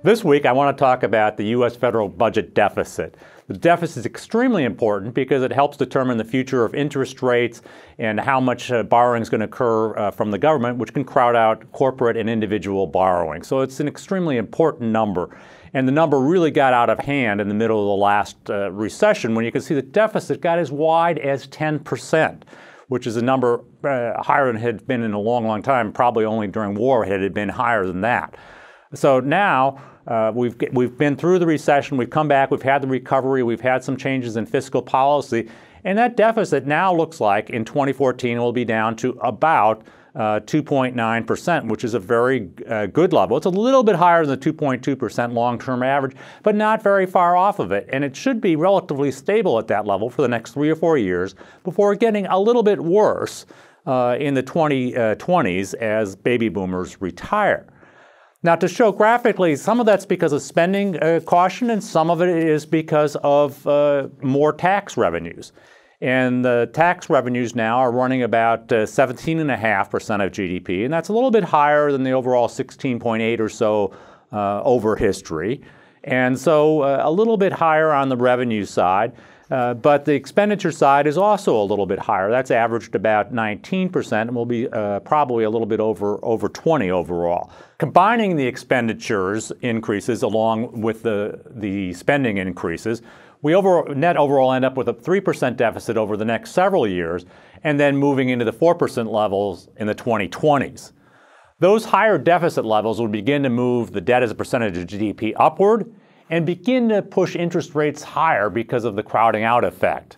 This week, I want to talk about the U.S. federal budget deficit. The deficit is extremely important because it helps determine the future of interest rates and how much borrowing is going to occur from the government, which can crowd out corporate and individual borrowing. So it's an extremely important number. And the number really got out of hand in the middle of the last recession, when you can see the deficit got as wide as 10%, which is a number higher than it had been in a long, long time. Probably only during war had it been higher than that. So now we've been through the recession, we've come back, we've had the recovery, we've had some changes in fiscal policy, and that deficit now looks like in 2014 will be down to about 2.9%, which is a very good level. It's a little bit higher than the 2.2% long-term average, but not very far off of it. And it should be relatively stable at that level for the next 3 or 4 years before getting a little bit worse in the 2020s as baby boomers retire. Now, to show graphically, some of that's because of spending caution, and some of it is because of more tax revenues. And the tax revenues now are running about 17.5% of GDP, and that's a little bit higher than the overall 16.8 or so over history. And so a little bit higher on the revenue side. But the expenditure side is also a little bit higher. That's averaged about 19% and will be probably a little bit over 20 overall. Combining the expenditures increases along with the spending increases, we net overall end up with a 3% deficit over the next several years, and then moving into the 4% levels in the 2020s. Those higher deficit levels will begin to move the debt as a percentage of GDP upward and begin to push interest rates higher because of the crowding out effect,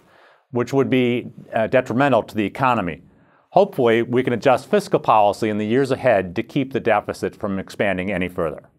which would be detrimental to the economy. Hopefully, we can adjust fiscal policy in the years ahead to keep the deficit from expanding any further.